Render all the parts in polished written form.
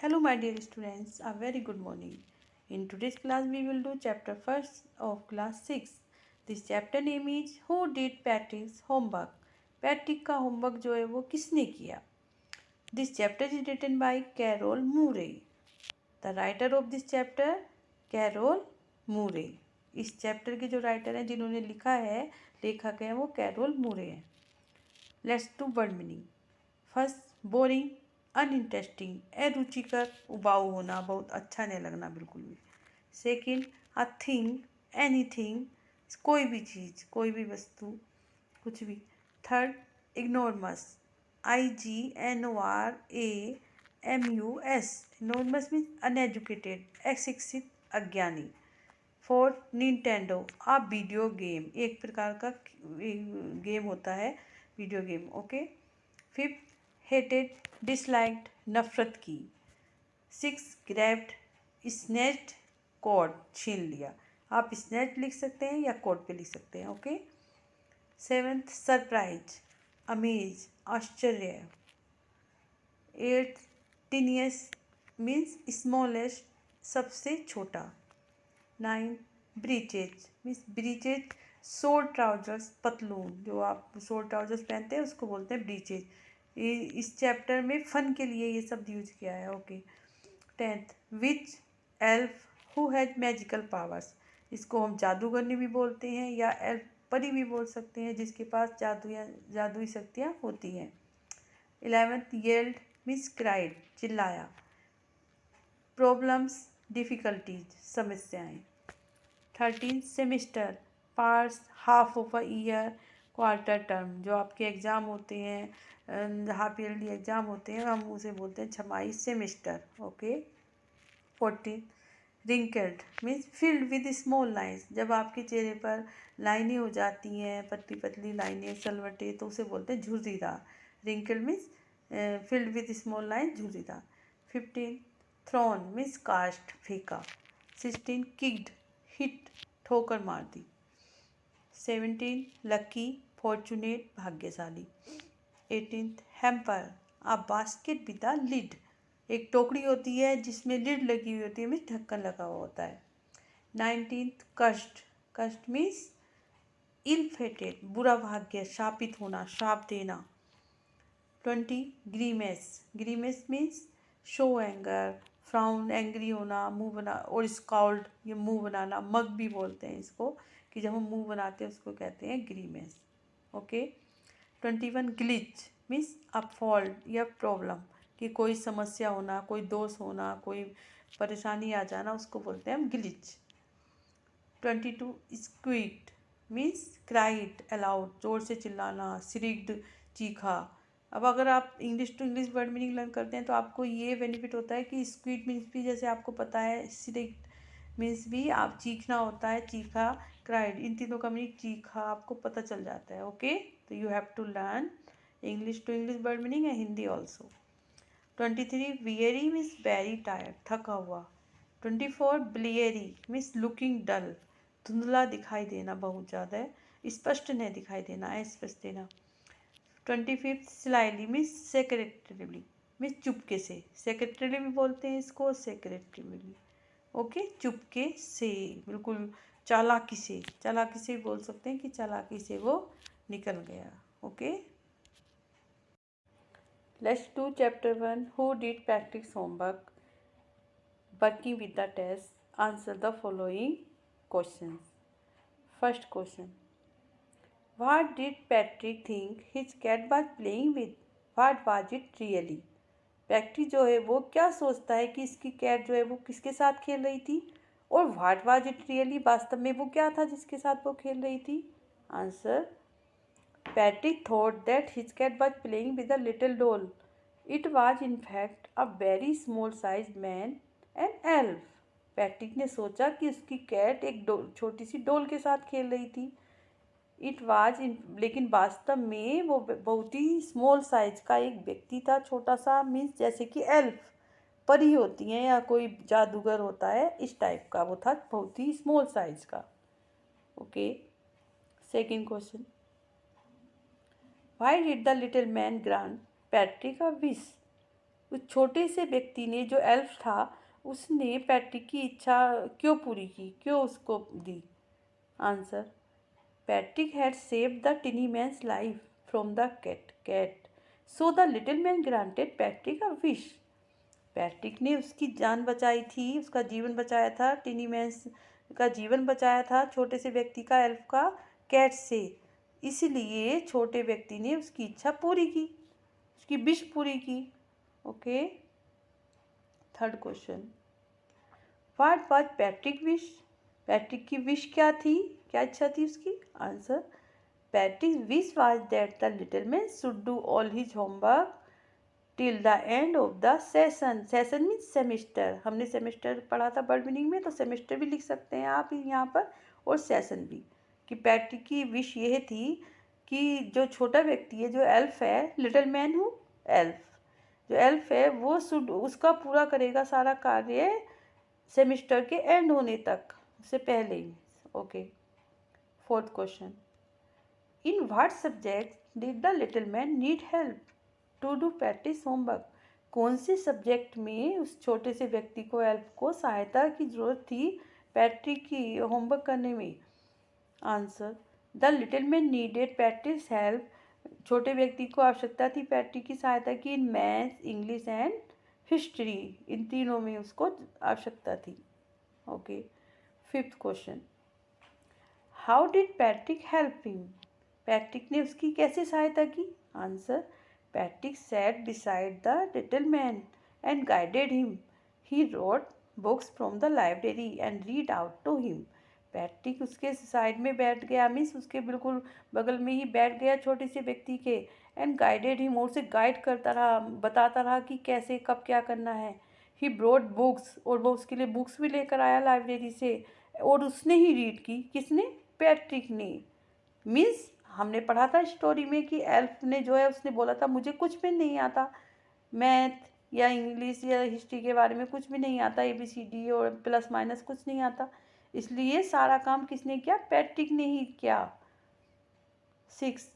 Hello my dear students, a very good morning. In today's class we will do chapter first of class 6. This chapter name is Who did Patrick's homework? Patrick का homework जो है वो किसने किया? This chapter is written by Carol Murray. The writer of this chapter Carol Murray. इस chapter के जो writer हैं जिन्होंने लिखा है लेखक हैं वो कैरोल मूरे हैं. Let's do word meaning. First boring uninteresting अरुचिकर उबाऊ होना बहुत अच्छा नहीं लगना बिल्कुल भी. सेकंड अ थिंग एनीथिंग कोई भी चीज़ कोई भी वस्तु कुछ भी. थर्ड इग्नोरमस IGNORAMUS इग्नोरमस मीन्स अनएजुकेटेड अशिक्षित अज्ञानी. Fourth Nintendo a video game एक प्रकार का गेम होता है video game. Okay. Fifth hated disliked नफरत की. सिक्स ग्रैब्ड स्नैच्ड कॉड छीन लिया. आप स्नैच लिख सकते हैं या कॉड पे लिख सकते हैं. ओके. सेवेंथ सरप्राइज अमेज आश्चर्य. एट्थ टीनियस मीन्स स्मॉलेस्ट सबसे छोटा. Nine breaches means breaches short trousers पतलून जो आप शॉर्ट ट्राउजर्स पहनते हैं उसको बोलते हैं ब्रीचेज. इस चैप्टर में फन के लिए ये सब यूज किया है. Okay. Tenth which elf who has magical powers इसको हम जादूगरनी भी बोलते हैं या एल्फ परी भी बोल सकते हैं जिसके पास जादुई शक्तियाँ होती हैं. 11th येल्ड मीन्स क्राइड चिल्लाया. प्रॉब्लम्स डिफ़िकल्टीज समस्याएं. 13 semester parts half of a year quarter term जो आपके एग्ज़ाम होते हैं हाफ ईयरली एग्ज़ाम होते हैं हम उसे बोलते हैं छमाही semester. Okay. 14 wrinkled means filled with small lines जब आपके चेहरे पर लाइनें हो जाती हैं पतली पतली लाइनें सलवटे तो उसे बोलते हैं झुर्रीदार. Wrinkled means filled with small line झुर्रीदार. 15 थ्रोन मीन्स कास्ट फेंका. 16 किक्ड हिट ठोकर मार दी. 17 लकी फॉर्चुनेट भाग्यशाली. 18th hamper a basket with a lid एक टोकरी होती है जिसमें लिड लगी हुई होती है मीन्स ढक्कन लगा हुआ होता है. 19th कष्ट कष्ट मीन्स इल फेटेड बुरा भाग्य शापित होना श्राप देना. 20 grimace grimace means show anger frown angry होना मुंह बना और स्काउल्ड ये मुंह बनाना मग भी बोलते हैं इसको कि जब हम मुंह बनाते हैं उसको कहते हैं grimace. Okay. 21 glitch means a fault या प्रॉब्लम कि कोई समस्या होना कोई दोष होना कोई परेशानी आ जाना उसको बोलते हैं हम ग्लिच. 22 स्क्वीट मीन्स क्राइड अलाउड जोर से चिल्लाना श्रीक्ड चीखा. अब अगर आप English to English word meaning learn करते हैं तो आपको ये बेनिफिट होता है कि स्क्वीट मीन्स भी जैसे आपको पता है श्रीक्ड मीन्स भी आप चीखना होता है चीखा. क्राइड इन तीनों का मीनिंग चीखा आपको पता चल जाता है. ओके. तो you have to learn English to English word meaning and Hindi also. 23 weary means very tired थका हुआ. 24 ब्लियरी मीन्स लुकिंग डल धुंधला दिखाई देना बहुत ज़्यादा स्पष्ट नहीं दिखाई देना अस्पष्ट देना. 25 स्लाइली मीन्स सेक्रेटरीली मीन्स चुपके से सेक्रेटरीली भी बोलते हैं इसको सेक्रेटरीली. ओके. चुपके से बिल्कुल चालाकी से भी बोल सकते हैं कि चालाकी से वो निकल गया. Okay. Let's do chapter 1 who did practice homework working with the test answer the following questions. First question What did Patrick think his cat was playing with? What was it really? Patrick जो है वो क्या सोचता है कि इसकी cat जो है वो किसके साथ खेल रही थी और व्हाट वाज इट रियली वास्तव में वो क्या था जिसके साथ वो खेल रही थी. Answer Patrick thought that his cat was playing with a little doll. It was in fact a very small size man and elf. Patrick ने सोचा कि उसकी कैट एक छोटी सी डॉल के साथ खेल रही थी. इट वाज इन लेकिन वास्तव में वो बहुत ही स्मॉल साइज का एक व्यक्ति था छोटा सा मीन्स जैसे कि एल्फ परी होती हैं या कोई जादूगर होता है इस टाइप का वो था बहुत ही स्मॉल साइज का. Okay. Second question why did the little man grant Patrick a wish. उस छोटे से व्यक्ति ने, जो एल्फ था, उसने पैट्रिक की इच्छा क्यों पूरी की, क्यों उसको दी? Answer, Patrick had saved the tiny man's life from the cat so the little man granted Patrick a wish. Patrick ने उसकी जान बचाई थी, उसका जीवन बचाया था, टिनी मैन्स का जीवन बचाया था, छोटे से व्यक्ति का, एल्फ का, कैट से। इसलिए छोटे व्यक्ति ने उसकी इच्छा पूरी की, उसकी विश पूरी की। Okay, third question, what was Patrick wish? Patrick की विश क्या थी, क्या इच्छा थी उसकी? Answer, Patrick wish was that the little man should do all his homework till the end of the session. Session means semester, हमने semester पढ़ा था वर्ड मीनिंग में, तो सेमेस्टर भी लिख सकते हैं आप यहाँ पर, और सेशन भी। कि पैट्रिक की विश यह थी कि जो छोटा व्यक्ति है, जो एल्फ है, लिटिल मैन हूँ, एल्फ, जो एल्फ है वो शुड, उसका पूरा करेगा सारा कार्य सेमेस्टर के एंड होने तक, उससे पहले ही। Okay, fourth question, in what subject did the little man need help to do practice homework? कौन से सब्जेक्ट में उस छोटे से व्यक्ति को, एल्फ को, सहायता की जरूरत थी पैट्रिक की होमवर्क करने में? Answer, the little man needed Patrick's help. छोटे व्यक्ति को आवश्यकता थी पैट्रिक की सहायता की in maths, English and history, इन तीनों में उसको आवश्यकता थी। Okay, fifth question, how did Patrick help him? Patrick ने उसकी कैसे सहायता की? Answer, Patrick sat beside the little man and guided him. He wrote books from the library and read out to him. Patrick उसके side में बैठ गया, means उसके बिल्कुल बगल में ही बैठ गया छोटे से व्यक्ति के, एंड गाइडेड हिम, और उसे गाइड करता रहा, बताता रहा कि कैसे कब क्या करना है। ही ब्रॉट बुक्स, और वो उसके लिए बुक्स भी लेकर आया लाइब्रेरी से, और उसने ही रीड की, किसने? पैट्रिक ने। मीन्स हमने पढ़ा था स्टोरी में कि एल्फ ने जो है, उसने बोला था मुझे कुछ भी नहीं आता, मैथ या इंग्लिश या हिस्ट्री के बारे में कुछ भी नहीं आता, ABCD और प्लस माइनस कुछ नहीं आता, इसलिए सारा काम किसने किया? पैट्रिक ने ही किया। 6,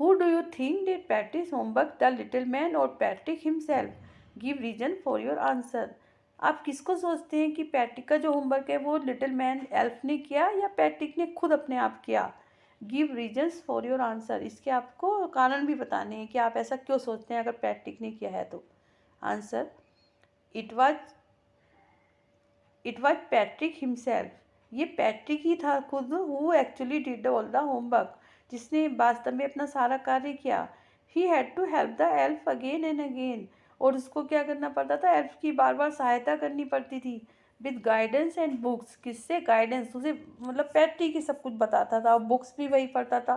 who do you think did Patrick homework, the little man और Patrick himself? Give reason for your answer. आप किसको सोचते हैं कि पैट्रिक का जो होमवर्क है वो लिटिल मैन, एल्फ ने किया, या पैट्रिक ने खुद अपने आप किया? Give reasons for your answer, इसके आपको कारण भी बताने हैं कि आप ऐसा क्यों सोचते हैं अगर पैट्रिक ने किया है तो। Answer, it was Patrick himself, ये पैट्रिक ही था खुद, who actually did all the homework, जिसने वास्तव में अपना सारा कार्य किया। He had to help the elf again and again, और उसको क्या करना पड़ता था? एल्फ की बार बार सहायता करनी पड़ती थी। विद गाइडेंस एंड बुक्स, किससे? गाइडेंस, उसे मतलब पैट्रिक ही सब कुछ बताता था, और बुक्स भी वही पढ़ता था।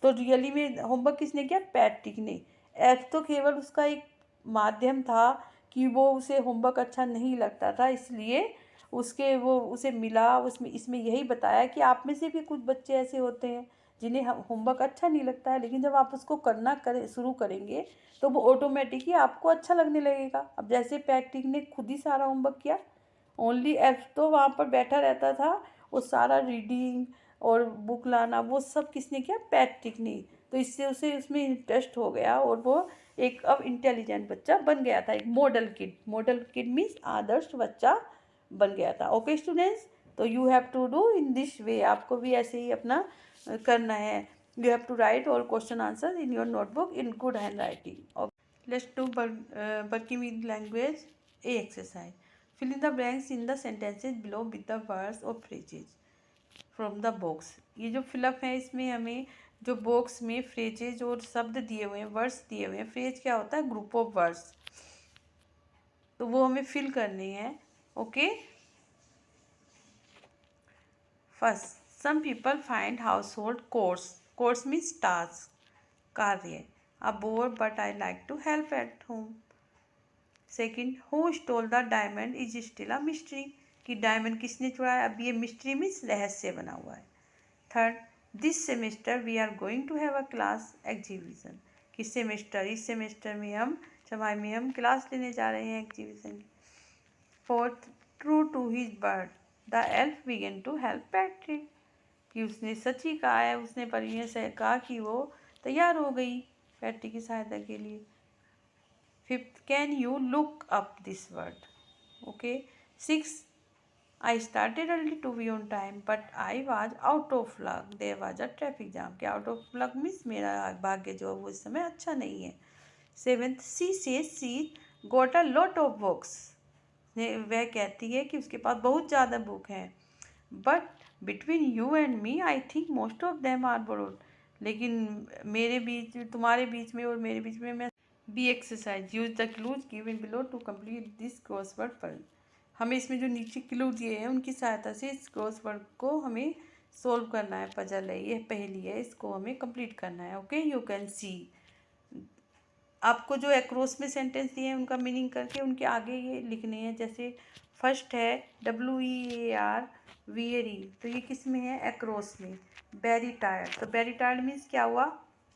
तो रियली में होमवर्क किसने किया? पैट्रिक ने। एल्फ तो केवल उसका एक माध्यम था कि वो, उसे होमवर्क अच्छा नहीं लगता था, इसलिए उसके वो उसे मिला, उसमें इसमें यही बताया कि आप में से भी कुछ बच्चे ऐसे होते हैं जिन्हें होमवर्क अच्छा नहीं लगता है, लेकिन जब आप उसको करना शुरू करेंगे तो वो ऑटोमेटिकली आपको अच्छा लगने लगेगा। अब जैसे पैट्रिक ने खुद ही सारा होमवर्क किया, ओनली एल्फ तो वहाँ पर बैठा रहता था, वो सारा रीडिंग और बुक लाना वो सब किसने किया? पैट्रिक ने। तो इससे उसे उसमें इंटरेस्ट हो गया, और वो एक अब इंटेलिजेंट बच्चा बन गया था, एक model kid. Model kid means आदर्श बच्चा बन गया था। ओके स्टूडेंट्स, तो you have to do in this way, आपको भी ऐसे ही अपना करना है। You have to write all question answer in your notebook in good handwriting. Let's do working with language a exercise. Fill in the blanks in the sentences below with the words और phrases from the box. ये जो fill up है, इसमें हमें जो box में phrases और शब्द दिए हुए हैं, वर्ड्स दिए हुए हैं, फ्रेज क्या होता है? ग्रुप ऑफ वर्ड्स, तो वो हमें फिल करने हैं। Okay, first, some people find household chores, chores means task, कार्य, a bore but I like to help at home. Second, who stole the diamond is still a mystery, कि diamond किसने चुराया? अब ये mystery means रहस्य बना हुआ है। Third, this semester we are going to have a class exhibition, किस सेमेस्टर? इस सेमेस्टर में हम, छमाही में हम क्लास लेने जा रहे हैं एग्जीबिशन की। Fourth, true to his word the elf began to help Patrick, कि उसने सच ही कहा है, उसने परियों से कहा कि वो तैयार हो गई पैट्रिक की सहायता के लिए। Fifth, can you look up this word? Okay. Six, I started early to be on time, but I was out of luck. There was a traffic jam. क्या out of luck means मेरा भाग्य जो है वो इस समय अच्छा नहीं है. Seventh, she says she got a lot of books. वह कहती है कि उसके पास बहुत ज़्यादा बुक हैं. But between you and me, I think most of them are borrowed. लेकिन मेरे बीच तुम्हारे बीच में और मेरे बीच में मैं B exercise use the clues given below to complete this crossword puzzle. हमें इसमें जो नीचे क्लू दिए हैं उनकी सहायता से इस क्रॉसवर्ड को हमें सोल्व करना है. पजल है ये, पहेली है, इसको हमें कंप्लीट करना है. ओके, यू कैन सी. आपको जो एक्रोस में सेंटेंस दिए हैं उनका मीनिंग करके उनके आगे ये लिखने हैं. जैसे फर्स्ट है WEAR वियरी, तो ये किस में है? एक्रोस में. वेरी टायर्ड, तो वेरी टायर्ड मीन्स क्या हुआ?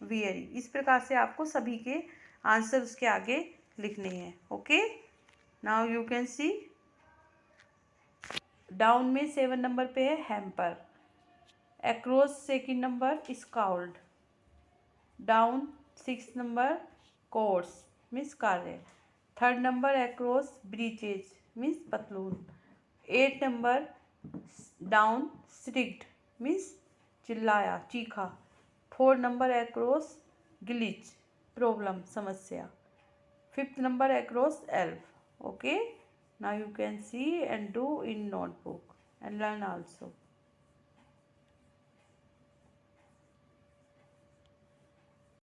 वियरी. इस प्रकार से आपको सभी के आंसर उसके आगे लिखने हैं. Okay, now you can see. Down में 7 नंबर पे है hamper. Across second number scowled. Down 6 number chores means कार्य. Third number across breeches means पतलून. 8 नंबर डाउन स्ट्रिक्ट मीन्स चिल्लाया, चीखा. 4 नंबर एक्रोस ग्लिच प्रॉब्लम, समस्या. 5th number across elf. Okay, now you can see and do in notebook and learn also.